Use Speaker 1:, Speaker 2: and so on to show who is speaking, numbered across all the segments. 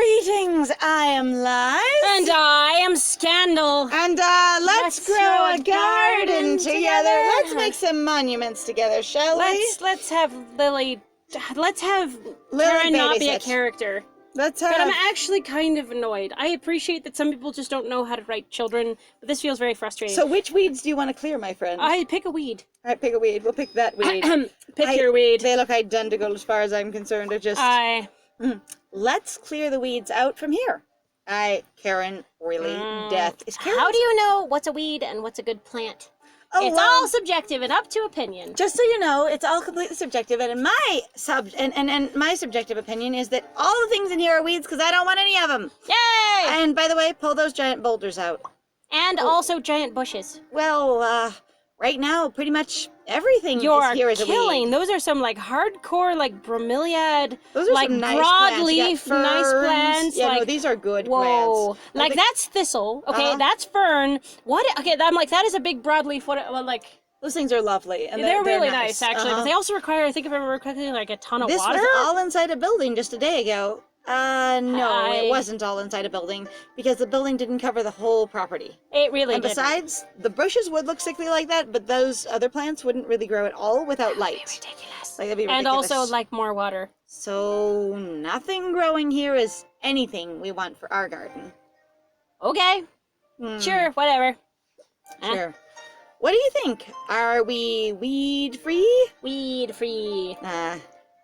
Speaker 1: Greetings, I am Lies.
Speaker 2: And I am Scandal.
Speaker 1: And let's grow a garden together. Let's make some monuments together, shall we?
Speaker 2: Let's have Lily. Let's have
Speaker 1: Lily
Speaker 2: Karen not be a
Speaker 1: babysit.
Speaker 2: character.
Speaker 1: Let's
Speaker 2: But I'm
Speaker 1: have...
Speaker 2: actually kind of annoyed. I appreciate that some people just don't know how to write children, but this feels very frustrating.
Speaker 1: So which weeds do you want to clear, my friend?
Speaker 2: I pick a weed.
Speaker 1: All right, pick a weed. We'll pick that weed.
Speaker 2: Pick your weed.
Speaker 1: They look identical as far as I'm concerned. They're just... Let's clear the weeds out from here. Karen, really, death is Karen.
Speaker 2: How do you know what's a weed and what's a good plant?
Speaker 1: Oh,
Speaker 2: It's
Speaker 1: well,
Speaker 2: all subjective and up to opinion.
Speaker 1: just so you know, it's all completely subjective, and in my my subjective opinion is that all the things in here are weeds because I don't want any of them.
Speaker 2: Yay!
Speaker 1: And by the way, pull those giant boulders out.
Speaker 2: And also giant bushes.
Speaker 1: Well, right now, pretty much everything
Speaker 2: You're
Speaker 1: is here is a
Speaker 2: killing.
Speaker 1: weed.
Speaker 2: Those are some like hardcore, like bromeliad,
Speaker 1: Those are
Speaker 2: like
Speaker 1: some nice plants. You
Speaker 2: broadleaf,
Speaker 1: got
Speaker 2: nice
Speaker 1: ferns.
Speaker 2: plants.
Speaker 1: Yeah,
Speaker 2: like,
Speaker 1: no, these are good
Speaker 2: whoa,
Speaker 1: plants.
Speaker 2: like that's thistle. Okay,
Speaker 1: Uh-huh.
Speaker 2: that's fern. What? Okay, I'm like that is a big broadleaf. What? Well, like
Speaker 1: Those things are lovely, and
Speaker 2: they're really nice actually,
Speaker 1: Uh-huh.
Speaker 2: but they also require, I think if I remember correctly, like a ton of
Speaker 1: This
Speaker 2: water.
Speaker 1: was all inside a building just a day ago. No, it wasn't all inside a building because the building didn't cover the whole property.
Speaker 2: It really
Speaker 1: And
Speaker 2: did.
Speaker 1: besides, the bushes would look sickly like that, but those other plants wouldn't really grow at all without light.
Speaker 2: Ridiculous.
Speaker 1: Like, that'd be
Speaker 2: And
Speaker 1: ridiculous.
Speaker 2: also like more water.
Speaker 1: So nothing growing here is anything we want for our garden.
Speaker 2: Okay, sure, whatever.
Speaker 1: Sure. What do you think? Are we weed free?
Speaker 2: Weed free.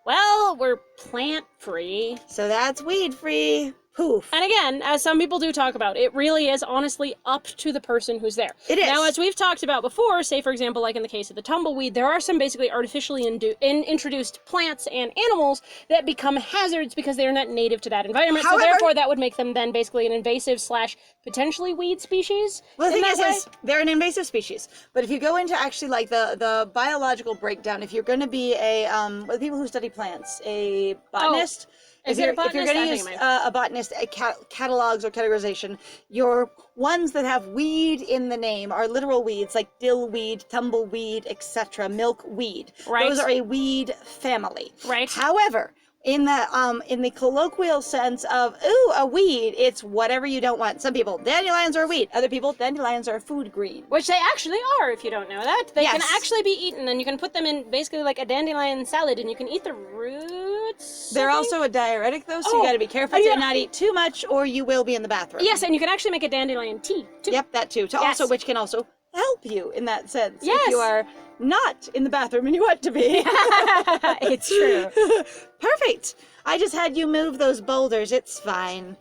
Speaker 2: Well, we're plant free.
Speaker 1: So that's weed free. Poof.
Speaker 2: And again, as some people do talk about, it really is honestly up to the person who's there.
Speaker 1: It is.
Speaker 2: Now, as we've talked about before, say for example, like in the case of the tumbleweed, there are some basically artificially introduced plants and animals that become hazards because they are not native to that environment.
Speaker 1: However-
Speaker 2: so therefore, that would make them then basically an invasive / potentially weed species.
Speaker 1: Well, the
Speaker 2: in
Speaker 1: thing
Speaker 2: that way.
Speaker 1: is, they're an invasive species. But if you go into actually like the biological breakdown, if you're going to be a well, the people who study plants, a botanist.
Speaker 2: Is
Speaker 1: If
Speaker 2: it a
Speaker 1: you're
Speaker 2: botanist?
Speaker 1: going
Speaker 2: I
Speaker 1: to
Speaker 2: think
Speaker 1: use
Speaker 2: it might
Speaker 1: a botanist, catalogs or categorization, your ones that have weed in the name are literal weeds like dillweed, tumbleweed, etc., milkweed.
Speaker 2: Right.
Speaker 1: Those are a weed family.
Speaker 2: Right.
Speaker 1: However, in the colloquial sense of ooh, a weed, it's whatever you don't want. Some people, dandelions are a weed. Other people, dandelions are food green.
Speaker 2: Which they actually are, if you don't know that. They can
Speaker 1: Yes.
Speaker 2: actually be eaten, and you can put them in basically like a dandelion salad, and you can eat the roots.
Speaker 1: They're
Speaker 2: I think?
Speaker 1: also a diuretic though, so
Speaker 2: Oh,
Speaker 1: you got to be careful
Speaker 2: yeah.
Speaker 1: to not eat too much, or you will be in the bathroom.
Speaker 2: Yes, and you can actually make a dandelion tea, too.
Speaker 1: Yep, that too.
Speaker 2: Yes.
Speaker 1: Which can also help you in that sense.
Speaker 2: Yes.
Speaker 1: If you are not in the bathroom and you want to be.
Speaker 2: It's true.
Speaker 1: Perfect. I just had you move those boulders. It's fine.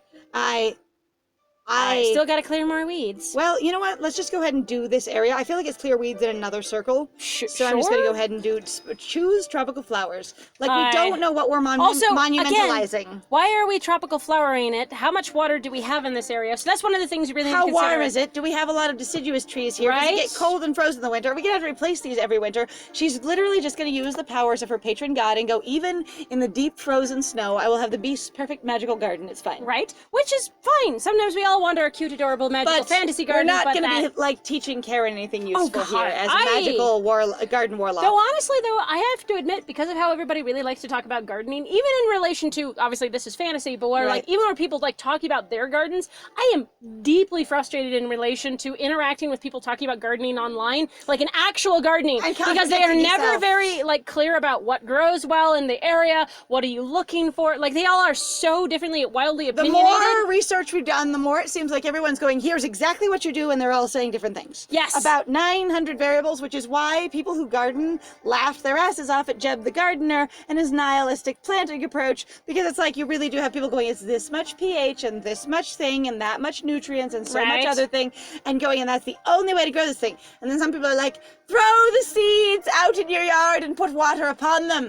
Speaker 2: I still gotta clear more weeds.
Speaker 1: Well, you know what? Let's just go ahead and do this area. I feel like it's clear weeds in another circle. So I'm just going to go ahead and choose tropical flowers. Like, we don't know what we're
Speaker 2: Also,
Speaker 1: monumentalizing.
Speaker 2: again, why are we tropical flowering it? How much water do we have in this area? So that's one of the things you really need
Speaker 1: How
Speaker 2: to consider.
Speaker 1: warm is it? Do we have a lot of deciduous trees here? Does
Speaker 2: Right?
Speaker 1: it get cold and frozen in the winter? Are we going to have to replace these every winter? She's literally just going to use the powers of her patron god and go, even in the deep frozen snow, I will have the beast's perfect magical garden. It's fine.
Speaker 2: Right? Which is fine. Sometimes we all want our cute, adorable, magical
Speaker 1: But
Speaker 2: fantasy
Speaker 1: we're
Speaker 2: garden.
Speaker 1: not
Speaker 2: but
Speaker 1: going to
Speaker 2: that-
Speaker 1: be like teaching Karen anything useful
Speaker 2: God,
Speaker 1: here as a
Speaker 2: I-
Speaker 1: magical garden warlock.
Speaker 2: Though honestly, though, I have to admit, because of how everybody really likes to talk about gardening, even in relation to, obviously this is fantasy, but where
Speaker 1: Right.
Speaker 2: like even when people like talking about their gardens, I am deeply frustrated in relation to interacting with people talking about gardening online, like an actual gardening,
Speaker 1: And
Speaker 2: because they are
Speaker 1: contradicting
Speaker 2: never
Speaker 1: yourself.
Speaker 2: very like clear about what grows well in the area, what are you looking for? Like they all are so differently, wildly
Speaker 1: The
Speaker 2: opinionated.
Speaker 1: more research we've done, the more it seems like everyone's going, here's exactly what you do, and they're all saying different things.
Speaker 2: Yes.
Speaker 1: About 900 variables, which is why people who garden laugh their asses off at Jeb the gardener and his nihilistic planting approach, because it's like you really do have people going, it's this much pH and this much thing and that much nutrients and so much
Speaker 2: Right.
Speaker 1: other thing, and going, and that's the only way to grow this thing. And then some people are like, throw the seeds out in your yard and put water upon them.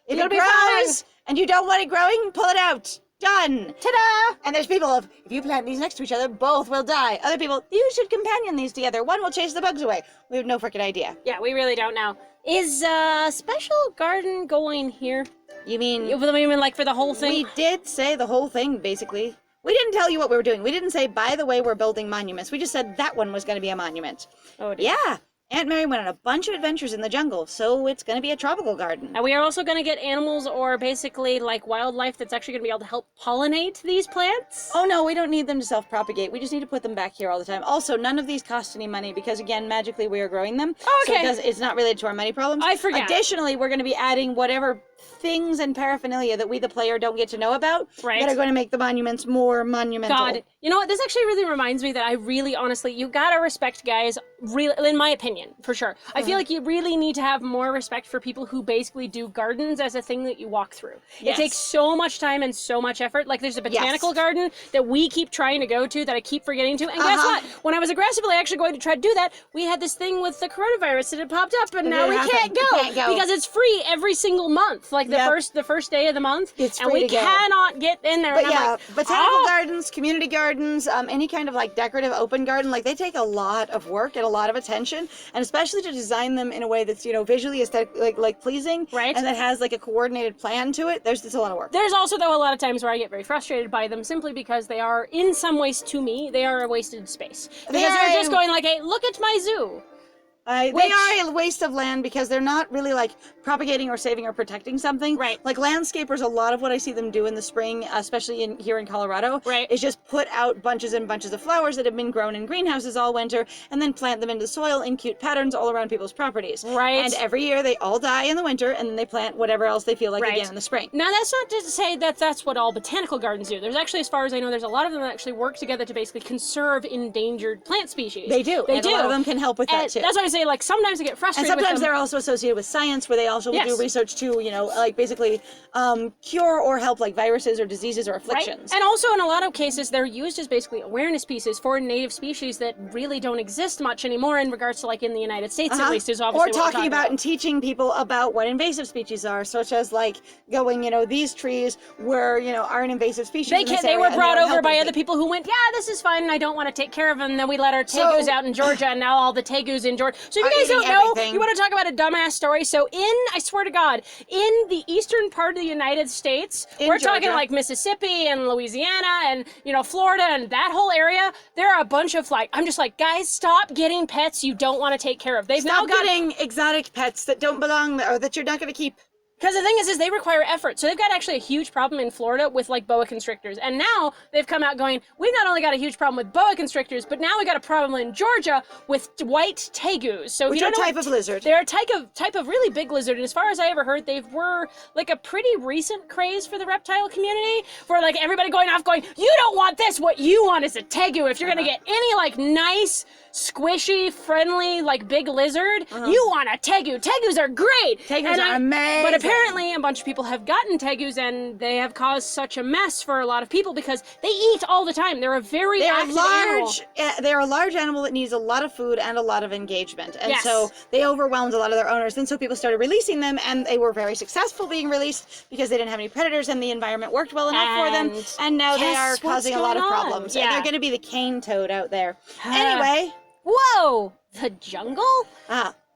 Speaker 1: If
Speaker 2: It'll
Speaker 1: it
Speaker 2: be
Speaker 1: grows and you don't want it growing, pull it out. Done.
Speaker 2: Ta-da!
Speaker 1: And there's people of, if you plant these next to each other, both will die. Other people, you should companion these together. One will chase the bugs away. We have no freaking idea.
Speaker 2: Yeah, we really don't know. Is special garden going here?
Speaker 1: You mean,
Speaker 2: Even like for the whole thing?
Speaker 1: we did say the whole thing, basically. We didn't tell you what we were doing. We didn't say, by the way, we're building monuments. We just said that one was going to be a monument.
Speaker 2: Oh dear.
Speaker 1: Yeah. Aunt Mary went on a bunch of adventures in the jungle, so it's going to be a tropical garden.
Speaker 2: And we are also going to get animals or basically like wildlife that's actually going to be able to help pollinate these plants.
Speaker 1: Oh no, we don't need them to self-propagate. We just need to put them back here all the time. Also, none of these cost any money because, again, magically we are growing them.
Speaker 2: Oh, okay.
Speaker 1: So it's not related to our money problems.
Speaker 2: I forget.
Speaker 1: Additionally, we're going to be adding whatever things and paraphernalia that we, the player, don't get to know about
Speaker 2: Right.
Speaker 1: that are going to make the monuments more monumental.
Speaker 2: God, you know what? This actually really reminds me that I really, honestly, you gotta respect guys, really, in my opinion, for sure. I feel like you really need to have more respect for people who basically do gardens as a thing that you walk through.
Speaker 1: Yes.
Speaker 2: It takes so much time and so much effort. Like, there's a botanical garden that we keep trying to go to that I keep forgetting to. And guess what? When I was aggressively actually going to try to do that, we had this thing with the coronavirus that had popped up, and now we can't go because it's free every single month. Like the first day of the month,
Speaker 1: It's
Speaker 2: and
Speaker 1: free
Speaker 2: we
Speaker 1: to go.
Speaker 2: cannot get in there.
Speaker 1: But
Speaker 2: and I'm
Speaker 1: yeah,
Speaker 2: like,
Speaker 1: botanical gardens, community gardens, any kind of like decorative open garden, like they take a lot of work and a lot of attention, and especially to design them in a way that's, you know, visually aesthetic, like pleasing,
Speaker 2: Right.
Speaker 1: and that has like a coordinated plan to it. There's just a lot of work.
Speaker 2: There's also, though, a lot of times where I get very frustrated by them simply because they are, in some ways, to me, they are a wasted space. Because they're just going like, hey, look at my zoo.
Speaker 1: They are a waste of land because they're not really like propagating or saving or protecting something.
Speaker 2: Right.
Speaker 1: Like landscapers, a lot of what I see them do in the spring, especially here in Colorado,
Speaker 2: Right.
Speaker 1: is just put out bunches and bunches of flowers that have been grown in greenhouses all winter and then plant them into the soil in cute patterns all around people's properties.
Speaker 2: Right.
Speaker 1: And every year they all die in the winter and then they plant whatever else they feel like
Speaker 2: Right.
Speaker 1: again in the spring.
Speaker 2: Now, that's not to say that that's what all botanical gardens do. There's actually, as far as I know, there's a lot of them that actually work together to basically conserve endangered plant species.
Speaker 1: They do.
Speaker 2: They
Speaker 1: and
Speaker 2: do.
Speaker 1: a lot of them can help with that
Speaker 2: And
Speaker 1: too.
Speaker 2: that's why I say, like, sometimes I get
Speaker 1: And
Speaker 2: frustrated
Speaker 1: sometimes
Speaker 2: with them.
Speaker 1: they're also associated with science, where they also will
Speaker 2: Yes.
Speaker 1: do research to, you know, like basically cure or help like viruses or diseases or afflictions.
Speaker 2: Right? And also, in a lot of cases, they're used as basically awareness pieces for native species that really don't exist much anymore in regards to, like, in the United States, at least, is obviously
Speaker 1: Or
Speaker 2: what we're
Speaker 1: talking about and teaching people about what invasive species are, such as like going, you know, these trees were, you know, are an invasive species.
Speaker 2: They
Speaker 1: in this
Speaker 2: they
Speaker 1: area
Speaker 2: were
Speaker 1: and
Speaker 2: brought
Speaker 1: don't
Speaker 2: over
Speaker 1: help
Speaker 2: by
Speaker 1: anything.
Speaker 2: other people who went, yeah, this is fine, and I don't want to take care of them. And then we let our tegus
Speaker 1: So-
Speaker 2: out in Georgia, and now all the tegus in Georgia. So if
Speaker 1: Are
Speaker 2: you guys don't
Speaker 1: eating
Speaker 2: know,
Speaker 1: everything.
Speaker 2: you want to talk about a dumbass story. So I swear to God, in the eastern part of the United States,
Speaker 1: In
Speaker 2: we're talking
Speaker 1: Georgia.
Speaker 2: like Mississippi and Louisiana and, you know, Florida and that whole area, there are a bunch of, like, I'm just like, guys, stop getting pets you don't want to take care of. They've now
Speaker 1: Stop
Speaker 2: got
Speaker 1: getting exotic pets that don't belong there or that you're not going to keep.
Speaker 2: Because the thing is they require effort. So they've got actually a huge problem in Florida with, like, boa constrictors. And now they've come out going, we've not only got a huge problem with boa constrictors, but now we got a problem in Georgia with white tegus. So if
Speaker 1: Which
Speaker 2: you
Speaker 1: are
Speaker 2: don't
Speaker 1: a
Speaker 2: know
Speaker 1: type
Speaker 2: what-
Speaker 1: of lizard.
Speaker 2: They're a type of really big lizard. And as far as I ever heard, they were like a pretty recent craze for the reptile community, for like everybody going off going, you don't want this. What you want is a tegu. If you're going to get any like nice, squishy, friendly, like big lizard, you want a tegu. Tegus are great.
Speaker 1: Tegus
Speaker 2: And
Speaker 1: are amazing.
Speaker 2: But apparently a bunch of people have gotten tegus, and they have caused such a mess for a lot of people because they eat all the time. They're a very
Speaker 1: They are
Speaker 2: active animal.
Speaker 1: they're a large animal that needs a lot of food and a lot of engagement. And
Speaker 2: Yes.
Speaker 1: so they overwhelmed a lot of their owners. And so people started releasing them, and they were very successful being released because they didn't have any predators and the environment worked well enough for them.
Speaker 2: And
Speaker 1: And now they
Speaker 2: guess
Speaker 1: are
Speaker 2: what's
Speaker 1: causing a lot of
Speaker 2: going on?
Speaker 1: problems.
Speaker 2: Yeah.
Speaker 1: And they're going to be the cane toad out there. Anyway,
Speaker 2: Whoa! The jungle?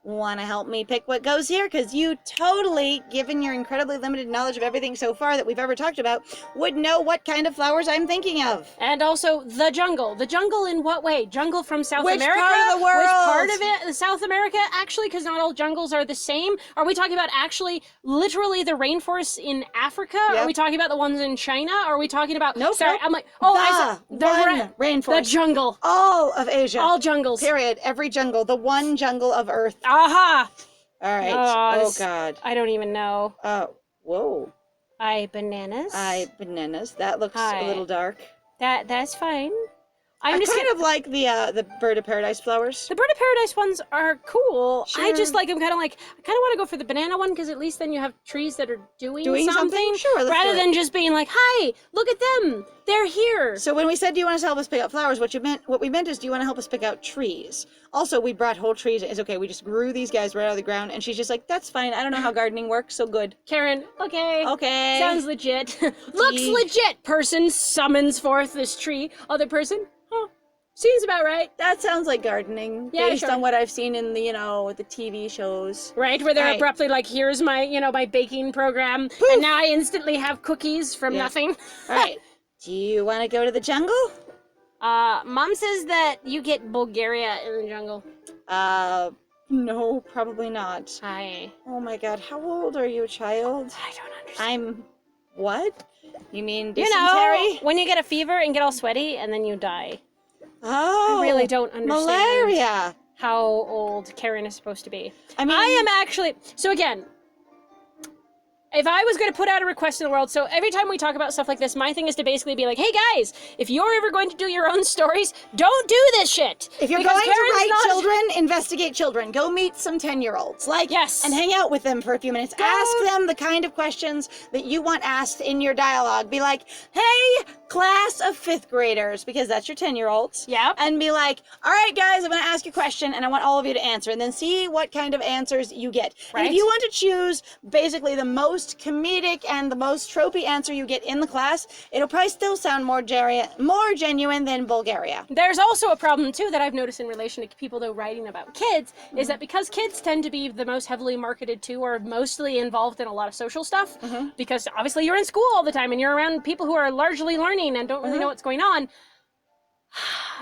Speaker 1: want to help me pick what goes here? Because you totally, given your incredibly limited knowledge of everything so far that we've ever talked about, would know what kind of flowers I'm thinking of.
Speaker 2: And also the jungle. The jungle in what way? Jungle from South
Speaker 1: Which
Speaker 2: America?
Speaker 1: part of the world?
Speaker 2: Which part of it? South America, actually, because not all jungles are the same. Are we talking about actually, literally the rainforests in Africa?
Speaker 1: Yep.
Speaker 2: Are we talking about the ones in China? Are we talking about?
Speaker 1: Nope,
Speaker 2: Sorry,
Speaker 1: nope.
Speaker 2: I'm like, oh,
Speaker 1: The one rainforest.
Speaker 2: the jungle.
Speaker 1: All of Asia.
Speaker 2: All jungles.
Speaker 1: Period. Every jungle. The one jungle of Earth.
Speaker 2: Aha!
Speaker 1: All right.
Speaker 2: Oh,
Speaker 1: Oh, God.
Speaker 2: I don't even know.
Speaker 1: Whoa.
Speaker 2: Bananas.
Speaker 1: Bananas. That looks
Speaker 2: Hi.
Speaker 1: a little dark.
Speaker 2: That's fine.
Speaker 1: I
Speaker 2: I'm just
Speaker 1: kind of like the bird of paradise flowers.
Speaker 2: The bird of paradise ones are cool. I
Speaker 1: Sure.
Speaker 2: just like, I kind of want to go for the banana one because at least then you have trees that are doing
Speaker 1: something? Sure, let's
Speaker 2: rather
Speaker 1: do it.
Speaker 2: than just being like, hi, look at them. They're here.
Speaker 1: So when we said, do you want us to help us pick out flowers, what we meant is, do you want to help us pick out trees? Also, we brought whole trees. It's okay. We just grew these guys right out of the ground. And she's just like, that's fine. I don't know how gardening works. So good.
Speaker 2: Karen, okay.
Speaker 1: Okay.
Speaker 2: Sounds legit. Looks
Speaker 1: Gee.
Speaker 2: legit. Person summons forth this tree. Other person, huh. Seems about right.
Speaker 1: That sounds like gardening,
Speaker 2: Yeah,
Speaker 1: based
Speaker 2: sure.
Speaker 1: on what I've seen in the, the TV shows.
Speaker 2: Right, where they're
Speaker 1: Right.
Speaker 2: abruptly like, here's my, my baking program.
Speaker 1: Poof.
Speaker 2: And now I instantly have cookies from
Speaker 1: Yeah.
Speaker 2: nothing.
Speaker 1: All right. Do you want to go to the jungle?
Speaker 2: Mom says that you get Bulgaria in the jungle.
Speaker 1: No, probably not.
Speaker 2: I
Speaker 1: Oh my god, how old are you, child?
Speaker 2: don't understand.
Speaker 1: I'm... what? You mean
Speaker 2: You
Speaker 1: dysentery?
Speaker 2: know, when you get a fever and get all sweaty and then you die.
Speaker 1: Oh,
Speaker 2: I really don't understand
Speaker 1: malaria.
Speaker 2: how old Karen is supposed to be.
Speaker 1: I mean,
Speaker 2: I am actually... So again, if I was going to put out a request in the world, so every time we talk about stuff like this, my thing is to basically be like, hey guys, if you're ever going to do your own stories, don't do this shit.
Speaker 1: if you're
Speaker 2: Because
Speaker 1: going to
Speaker 2: Karen's
Speaker 1: write
Speaker 2: not-
Speaker 1: children, investigate children. Go meet some 10-year-olds. Like,
Speaker 2: Yes.
Speaker 1: and hang out with them for a few minutes. Ask them the kind of questions that you want asked in your dialogue. Be like, hey, class of 5th graders, because that's your 10-year-olds.
Speaker 2: Yep.
Speaker 1: And be like, all right, guys, I'm going to ask you a question, and I want all of you to answer, and then see what kind of answers you get. And
Speaker 2: Right.
Speaker 1: if you want to choose basically the most comedic and the most tropey answer you get in the class, it'll probably still sound more genuine than Bulgaria.
Speaker 2: There's also a problem too that I've noticed in relation to people though writing about kids is that because kids tend to be the most heavily marketed to or mostly involved in a lot of social stuff, because obviously you're in school all the time and you're around people who are largely learning and don't really know what's going on,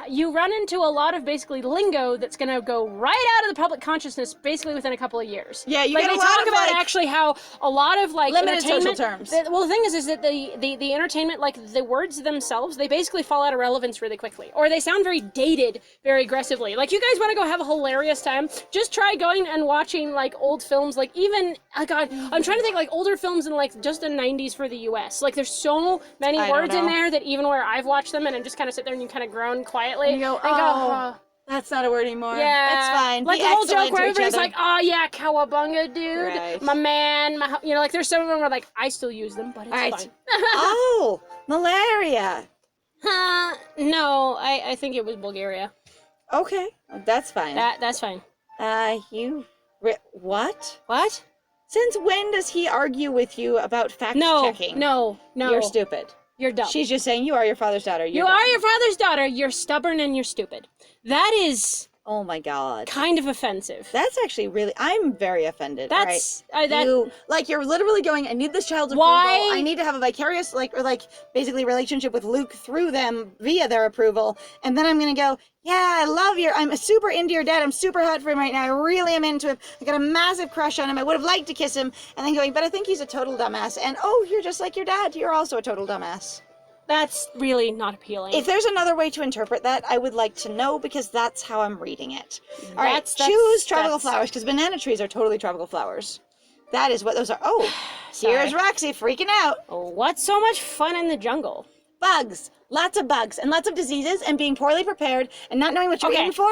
Speaker 2: you run into a lot of basically lingo that's going to go right out of the public consciousness basically within a couple of years.
Speaker 1: Yeah, you
Speaker 2: like
Speaker 1: get a
Speaker 2: they
Speaker 1: lot
Speaker 2: talk
Speaker 1: of,
Speaker 2: about
Speaker 1: like,
Speaker 2: actually how a lot of like
Speaker 1: limited social
Speaker 2: entertainment
Speaker 1: terms.
Speaker 2: well, the thing is that the entertainment, like the words themselves, they basically fall out of relevance really quickly, or they sound very dated, very aggressively. Like, you guys want to go have a hilarious time? Just try going and watching like old films, like even God, I'm trying to think like older films in like just the 90s for the U.S. Like, there's so many
Speaker 1: I don't
Speaker 2: words in
Speaker 1: know.
Speaker 2: there that even where I've watched them and I just kind of sit there and you kind of groan quietly.
Speaker 1: You go, oh, that's not a word anymore.
Speaker 2: Yeah,
Speaker 1: That's fine.
Speaker 2: Like
Speaker 1: Be
Speaker 2: the whole
Speaker 1: excellent
Speaker 2: joke where
Speaker 1: to each
Speaker 2: everybody's
Speaker 1: other.
Speaker 2: like, "Oh yeah, cowabunga, dude,
Speaker 1: Right.
Speaker 2: my man, you know." Like, there's some of them where like I still use them, but it's
Speaker 1: All right.
Speaker 2: fine.
Speaker 1: Oh, malaria.
Speaker 2: No, I think it was Bulgaria.
Speaker 1: Okay, that's fine.
Speaker 2: That's fine.
Speaker 1: What?
Speaker 2: What?
Speaker 1: Since when does he argue with you about fact
Speaker 2: No,
Speaker 1: checking?
Speaker 2: no.
Speaker 1: You're stupid.
Speaker 2: You're dumb.
Speaker 1: She's just saying you are your father's daughter.
Speaker 2: You are your father's daughter. You're stubborn and you're stupid. That is
Speaker 1: Oh my god.
Speaker 2: kind of offensive.
Speaker 1: That's actually really. I'm very offended.
Speaker 2: That's
Speaker 1: all right?
Speaker 2: that.
Speaker 1: You're literally going. I need this child's approval.
Speaker 2: Why?
Speaker 1: I need to have a vicarious basically relationship with Luke through them via their approval, and then I'm gonna go. Yeah, I love I'm super into your dad. I'm super hot for him right now. I really am into him. I got a massive crush on him. I would have liked to kiss him, and then going. But I think he's a total dumbass. And oh, you're just like your dad. You're also a total dumbass.
Speaker 2: That's really not appealing.
Speaker 1: If there's another way to interpret that, I would like to know, because that's how I'm reading it. All right,
Speaker 2: That's-
Speaker 1: choose tropical
Speaker 2: that's-
Speaker 1: flowers, because banana trees are totally tropical flowers. That is what those are. Oh,
Speaker 2: Sorry.
Speaker 1: here's Roxy freaking out.
Speaker 2: Oh, what's so much fun in the jungle?
Speaker 1: Bugs. Lots of bugs and lots of diseases and being poorly prepared and not knowing what you're
Speaker 2: Okay.
Speaker 1: in for.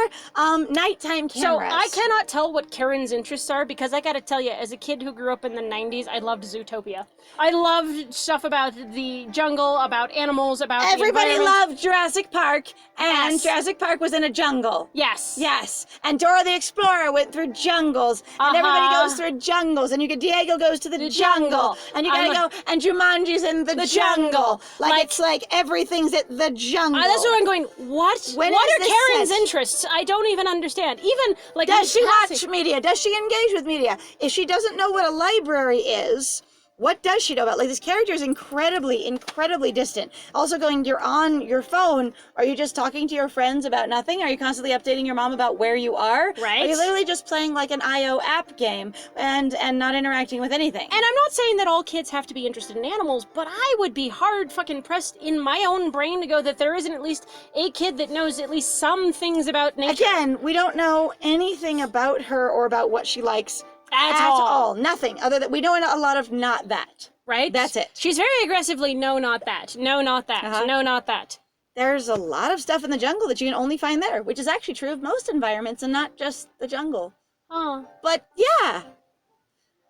Speaker 1: Nighttime
Speaker 2: So
Speaker 1: cameras.
Speaker 2: I cannot tell what Karen's interests are, because I gotta tell you, as a kid who grew up in the 90s, I loved Zootopia. I loved stuff about the jungle, about animals, about the
Speaker 1: Everybody
Speaker 2: environment.
Speaker 1: loved Jurassic Park, and
Speaker 2: Yes.
Speaker 1: Jurassic Park was in a jungle.
Speaker 2: Yes.
Speaker 1: Yes, and Dora the Explorer went through jungles, and everybody
Speaker 2: Uh-huh.
Speaker 1: goes through jungles, and Diego goes to the jungle,
Speaker 2: jungle.
Speaker 1: and you gotta go, and Jumanji's in the jungle.
Speaker 2: jungle. Like-
Speaker 1: It's like everything's at the jungle.
Speaker 2: That's what I'm going, what?
Speaker 1: When
Speaker 2: What
Speaker 1: is
Speaker 2: are
Speaker 1: this
Speaker 2: Karen's
Speaker 1: set?
Speaker 2: interests? I don't even understand. Even, like,
Speaker 1: Does
Speaker 2: in
Speaker 1: she watch
Speaker 2: passing-
Speaker 1: media? Does she engage with media? If she doesn't know what a library is, what does she know about? Like, this character is incredibly distant. Also going, you're on your phone. Are you just talking to your friends about nothing? Are you constantly updating your mom about where you are?
Speaker 2: Right.
Speaker 1: Are you literally just playing like an IO app game and not interacting with anything?
Speaker 2: And I'm not saying that all kids have to be interested in animals, but I would be hard fucking pressed in my own brain to go that there isn't at least a kid that knows at least some things about nature.
Speaker 1: Again, we don't know anything about her or about what she likes
Speaker 2: At
Speaker 1: all.
Speaker 2: all.
Speaker 1: Nothing other than we know a lot of not that.
Speaker 2: Right?
Speaker 1: That's it.
Speaker 2: She's very aggressively, no, not that. No, not that.
Speaker 1: Uh-huh.
Speaker 2: No, not that.
Speaker 1: There's a lot of stuff in the jungle that you can only find there, which is actually true of most environments and not just the jungle.
Speaker 2: Oh.
Speaker 1: But yeah,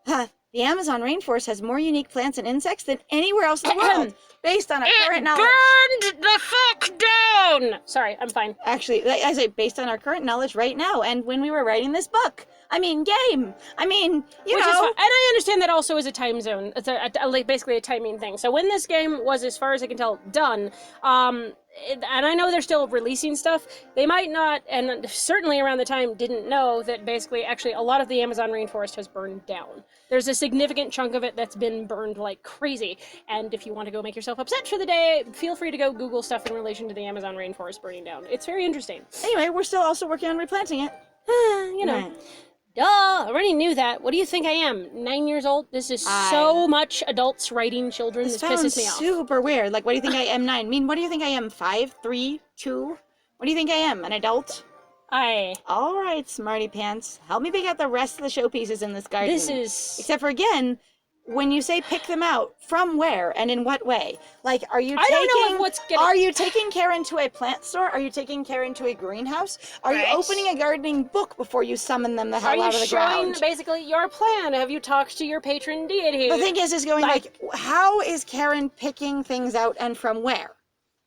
Speaker 1: the Amazon rainforest has more unique plants and insects than anywhere else in the world, based on our current knowledge.
Speaker 2: Burned the fuck down! Sorry, I'm fine.
Speaker 1: Actually, like I say, based on our current knowledge right now, and when we were writing this book. Game.
Speaker 2: Which is fine. And I understand that also is a time zone. It's like basically a timing thing. So when this game was, as far as I can tell, done, and I know they're still releasing stuff, they might not, and certainly around the time didn't know that basically actually a lot of the Amazon rainforest has burned down. There's a significant chunk of it that's been burned like crazy. And if you want to go make yourself upset for the day, feel free to go Google stuff in relation to the Amazon rainforest burning down. It's very interesting.
Speaker 1: Anyway, we're still also working on replanting it.
Speaker 2: You know.
Speaker 1: Right.
Speaker 2: Duh, I already knew that. What do you think I am? 9 years old? This is so much adults writing children. This pisses me off.
Speaker 1: Super weird. Like, what do you think I am? 9. I mean, what do you think I am? 5, 3, 2? What do you think I am? An adult? All right, smarty pants. Help me pick out the rest of the showpieces in this garden.
Speaker 2: This is...
Speaker 1: Except for, again, when you say pick them out, from where and in what way? Like, are you
Speaker 2: I don't know if what's getting...
Speaker 1: Are you taking Karen to a plant store? Are you taking Karen to a greenhouse? Are you opening a gardening book before you summon them the hell out of the ground?
Speaker 2: Are you showing basically your plan? Have you talked to your patron deity?
Speaker 1: The thing is going like, how is Karen picking things out and from where?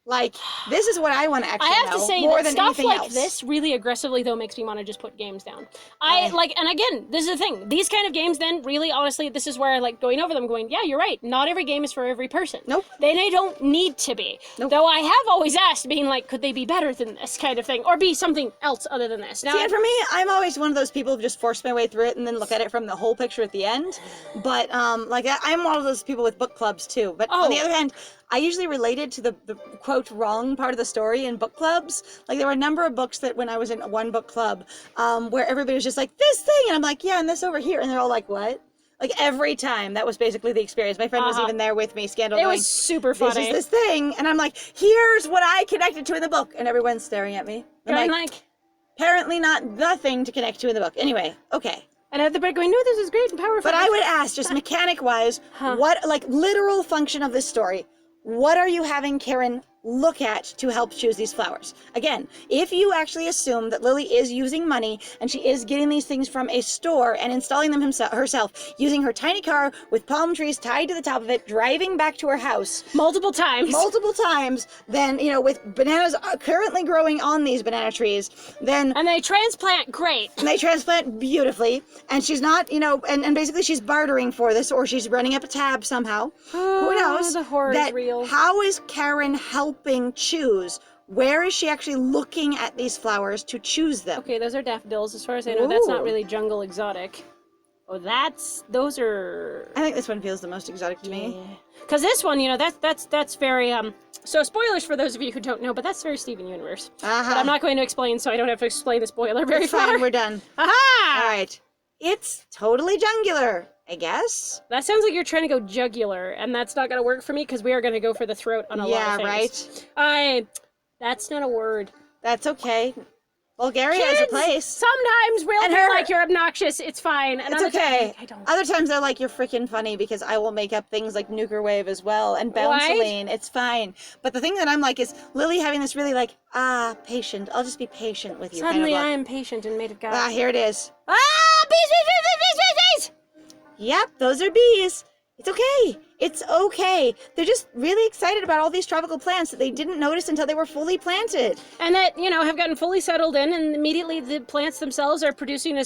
Speaker 1: Like, this is what I want to actually know.
Speaker 2: I have to say
Speaker 1: more
Speaker 2: that
Speaker 1: than
Speaker 2: stuff
Speaker 1: anything
Speaker 2: like
Speaker 1: else.
Speaker 2: this really aggressively, though, makes me want to just put games down. And again, this is the thing. These kind of games, then, really, honestly, this is where I like going over them, going, yeah, you're right. Not every game is for every person.
Speaker 1: Nope.
Speaker 2: They don't need to be.
Speaker 1: Nope.
Speaker 2: Though I have always asked, being like, could they be better than this kind of thing? Or be something else other than this? Now,
Speaker 1: See, and for me, I'm always one of those people who just force my way through it and then look at it from the whole picture at the end. But, I'm one of those people with book clubs, too. But on the other hand, I usually related to the quote wrong part of the story in book clubs. Like, there were a number of books that when I was in one book club, where everybody was just like, this thing, and I'm like, yeah, and this over here, and they're all like, what? Like, every time, that was basically the experience. My friend was even there with me, Scandal
Speaker 2: it
Speaker 1: going,
Speaker 2: was super funny.
Speaker 1: this is this thing, and I'm like, here's what I connected to in the book, and everyone's staring at me. I'm like, apparently not the thing to connect to in the book. Anyway, okay.
Speaker 2: And at the break going, no, this is great and powerful.
Speaker 1: But I would ask, just mechanic-wise, what, like, literal function of this story, what are you having Karen look at to help choose these flowers? Again, if you actually assume that Lily is using money and she is getting these things from a store and installing them herself, using her tiny car with palm trees tied to the top of it, driving back to her house
Speaker 2: multiple times,
Speaker 1: then, with bananas currently growing on these banana trees, then...
Speaker 2: And they transplant great.
Speaker 1: And they transplant beautifully, and she's not, and basically she's bartering for this, or she's running up a tab somehow. Who knows?
Speaker 2: The horror is real.
Speaker 1: How is Karen helping choose? Where is she actually looking at these flowers to choose them?
Speaker 2: Okay, those are daffodils. As far as I know, that's not really jungle exotic. Oh, those are...
Speaker 1: I think this one feels the most exotic to me.
Speaker 2: Because this one, that's very, so spoilers for those of you who don't know, but that's very Steven Universe. But I'm not going to explain, so I don't have to explain the spoiler very far.
Speaker 1: Fine, we're done.
Speaker 2: Aha!
Speaker 1: All right. It's totally jungular, I guess.
Speaker 2: That sounds like you're trying to go jugular, and that's not going to work for me, because we are going to go for the throat on a lot of things.
Speaker 1: Yeah, right.
Speaker 2: That's not a word.
Speaker 1: That's okay. Bulgaria is a place.
Speaker 2: Sometimes we'll be like, you're obnoxious, it's fine. And
Speaker 1: it's okay.
Speaker 2: I don't.
Speaker 1: Other times they're like, you're freaking funny, because I will make up things like nuclear wave as well, and bounceline. It's fine. But the thing that I'm like is Lily having this really like, patient. I'll just be patient with you.
Speaker 2: Suddenly
Speaker 1: kind of
Speaker 2: I am patient and made of God.
Speaker 1: Here it is.
Speaker 2: Bees!
Speaker 1: Yep, those are bees. It's okay. It's okay. They're just really excited about all these tropical plants that they didn't notice until they were fully planted.
Speaker 2: And that, have gotten fully settled in, and immediately the plants themselves are producing an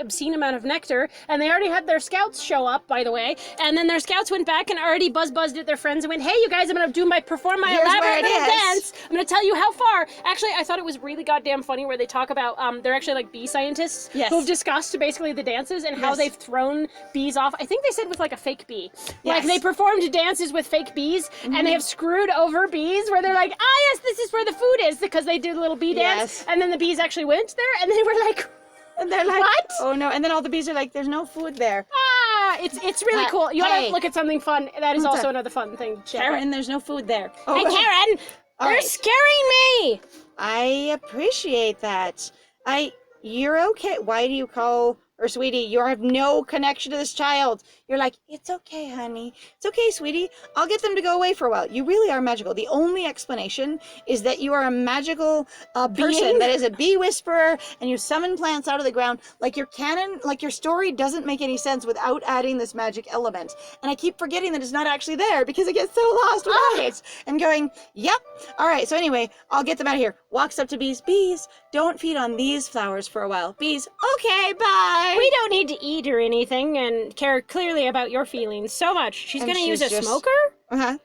Speaker 2: obscene amount of nectar, and they already had their scouts show up, by the way, and then their scouts went back and already buzzed at their friends and went, hey, you guys, I'm going to perform my elaborate little dance. I'm going to tell you how far. Actually, I thought it was really goddamn funny where they talk about, they're actually like bee scientists who've discussed basically the dances and how they've thrown bees off. I think they said with like a fake bee. Like they performed dances with fake bees, and they have screwed over bees where they're like, yes, this is where the food is, because they did a little bee dance, and then the bees actually went there, and they were like,
Speaker 1: and they're like,
Speaker 2: what?
Speaker 1: Oh no, and then all the bees are like, there's no food there.
Speaker 2: It's really cool. You want to look at something fun. That is also another fun thing to check.
Speaker 1: Karen, there's no food there.
Speaker 2: Hey, Karen, they're scaring me.
Speaker 1: I appreciate that. You're okay. Why do you call her sweetie? You have no connection to this child. You're like, it's okay, honey. It's okay, sweetie. I'll get them to go away for a while. You really are magical. The only explanation is that you are a magical person that is a bee whisperer, and you summon plants out of the ground. Like your canon, like your story doesn't make any sense without adding this magic element. And I keep forgetting that it's not actually there because it gets so lost without it. And going, yep. All right. So anyway, I'll get them out of here. Walks up to bees. Bees, don't feed on these flowers for a while. Bees, okay, bye.
Speaker 2: We don't need to eat or anything and care clearly about your feelings so much. She's going to use a smoker? Doesn't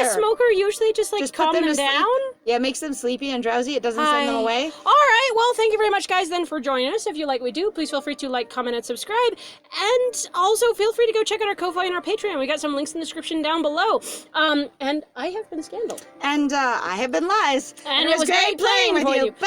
Speaker 2: a smoker usually just calm them down?
Speaker 1: Yeah, it makes them sleepy and drowsy. It doesn't send them away.
Speaker 2: All right. Well, thank you very much, guys, then, for joining us. If you like what we do, please feel free to like, comment, and subscribe. And also feel free to go check out our Ko-Fi and our Patreon. We got some links in the description down below. And I have been Scandal.
Speaker 1: And I have been Lies.
Speaker 2: And it was great playing with you.
Speaker 1: Bye!